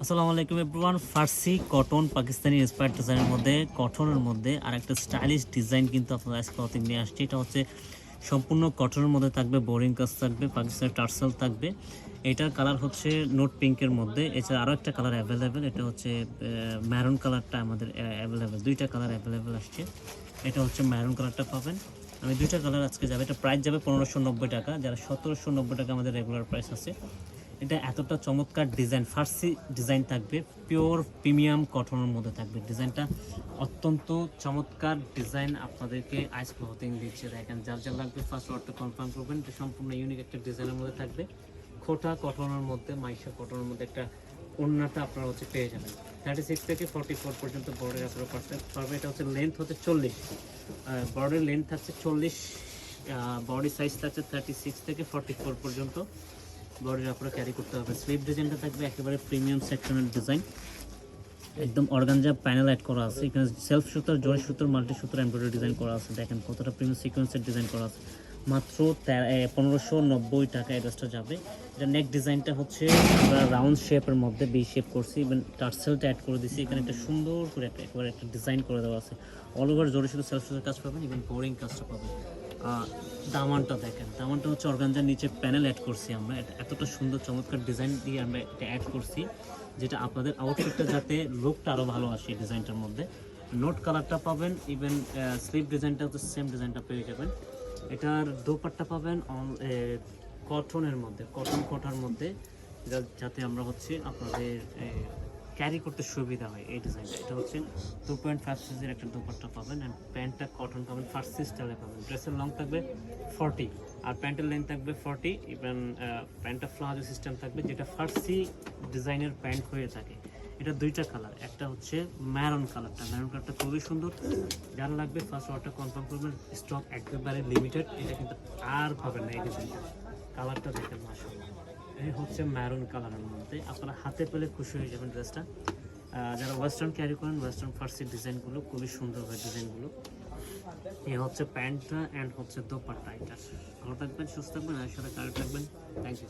আসসালামু আলাইকুম এভরিওয়ান। ফার্সি cotton Pakistani inspired ডিজাইনের মধ্যে কটনের মধ্যে আর একটা স্টাইলিশ ডিজাইন কিন্তু আপনারা আজকে ক্লথিং নিয়ে আসছে। এটা হচ্ছে সম্পূর্ণ কটনের মধ্যে থাকবে, বোরিং কাজ থাকবে, পাকিস্তানি টার্সেল থাকবে। এটার কালার হচ্ছে নোট পিঙ্কের মধ্যে। এছাড়া আরও একটা কালার অ্যাভেলেবেল, এটা হচ্ছে ম্যারুন কালারটা আমাদের অ্যাভেলেবেল। দুইটা কালার অ্যাভেলেবেল আসছে। এটা হচ্ছে ম্যারুন কালারটা পাবেন। আমি দুইটা কালার আজকে যাবে। এটা প্রাইস যাবে 1590 টাকা, যারা 1790 টাকা আমাদের রেগুলার প্রাইস আছে। এটা এতটা চমৎকার ডিজাইন, ফার্সি ডিজাইন থাকবে, পিওর প্রিমিয়াম কটনের মধ্যে থাকবে। ডিজাইনটা অত্যন্ত চমৎকার ডিজাইন আপনাদেরকে আইস ক্লথিং দিচ্ছে। দেখেন, যার যা লাগবে ফার্স্ট অর্ডারটা কনফার্ম করবেন। এটা সম্পূর্ণ ইউনিক একটা ডিজাইনের মধ্যে থাকবে, খোটা কটনের মধ্যে, মাইশা কটনের মধ্যে একটা ওড়নাটা আপনারা হচ্ছে পেয়ে যাবেন। 36 থেকে 44 পর্যন্ত বর্ডের আপনারা পারবে। এটা হচ্ছে লেন্থ হচ্ছে 40, বর্ডের লেন্থ থাকছে 40, বডি সাইজ থাকছে 36 থেকে 44 পর্যন্ত বডির আপনারা ক্যারি করতে হবে। স্লিভ ডিজাইনটা থাকবে একেবারে প্রিমিয়াম সেকশনের ডিজাইন, একদম অর্গানজা প্যানেল অ্যাড করা আছে। এখানে সেলফ সুতার, জয় সুতার, মাল্টি সুতার এমব্রয়ডারি ডিজাইন করা আছে। দেখেন কতটা প্রিমিয়াম সিকোয়েন্সের ডিজাইন করা আছে। মাত্র 1590 টাকা অ্যাড্রেসটা যাবে। এটা নেক ডিজাইনটা হচ্ছে আমরা রাউন্ড শেপের মধ্যে বি শেপ করছি, ইভেন টার্সেলটা অ্যাড করে দিছি। এখানে একটা সুন্দর করে একবারে একটা ডিজাইন করে দেওয়া আছে। অল ওভার জোরে শুধু সেলফ সুতার কাজ পাবেন, ইভেন বোরিং কাজটা পাবেন। দামানটা দেখেন, দামানটা হচ্ছে অর্গানজার নিচে প্যানেল অ্যাড করছি আমরা। এতটা সুন্দর চমৎকার ডিজাইন দিয়ে আমরা এটা অ্যাড করছি, যেটা আপনাদের আউটফিটটা যাতে লুকটা আরও ভালো আসে এই ডিজাইনটার মধ্যে। নোট কালারটা পাবেন, ইভেন স্লিভ ডিজাইনটা হচ্ছে সেম ডিজাইনটা পেয়ে যাবেন। এটার দোপাট্টা পাবেন কটনের মধ্যে, কটন কোটার মধ্যে, যাতে আমরা হচ্ছে আপনাদের ক্যারি করতে সুবিধা হয় এই ডিজাইনটা। এটা হচ্ছে 2.5 সাইজের একটা দোপাট্টা পাবেন, অ্যান্ড প্যান্টটা কটন পাবেন, ফার্সি স্টাইলে পাবেন। ড্রেসের লং থাকবে 40 আর প্যান্টের লেন্থ থাকবে 40, ইভেন প্যান্টটা প্লাজো সিস্টেম থাকবে, যেটা ফার্সি ডিজাইনের প্যান্ট হয়ে থাকে। এটা দুইটা কালার, একটা হচ্ছে ম্যারন কালারটা। ম্যারন কালারটা খুবই সুন্দর। যারা লাগবে ফার্স্ট অর্ডার কনফার্ম করবেন, স্টক একেবারে লিমিটেড। এটা কিন্তু আর পাবেন না এই ডিজাইনটা। কালারটা দেখেন মাশাআল্লাহ, এই হচ্ছে ম্যারুন কালারের মধ্যে। আপনারা হাতে পেলে খুশি হয়ে যাবেন ড্রেসটা। যারা ওয়েস্টার্ন ক্যারি করেন, ওয়েস্টার্ন ফার্সি ডিজাইনগুলো খুবই সুন্দর হয় ডিজাইনগুলো। এই হচ্ছে প্যান্টটা অ্যান্ড হচ্ছে দোপাট্টা। এটা ভালো থাকবেন, সুস্থ থাকবেন, আর সাথে কালার থাকবেন। Thank you.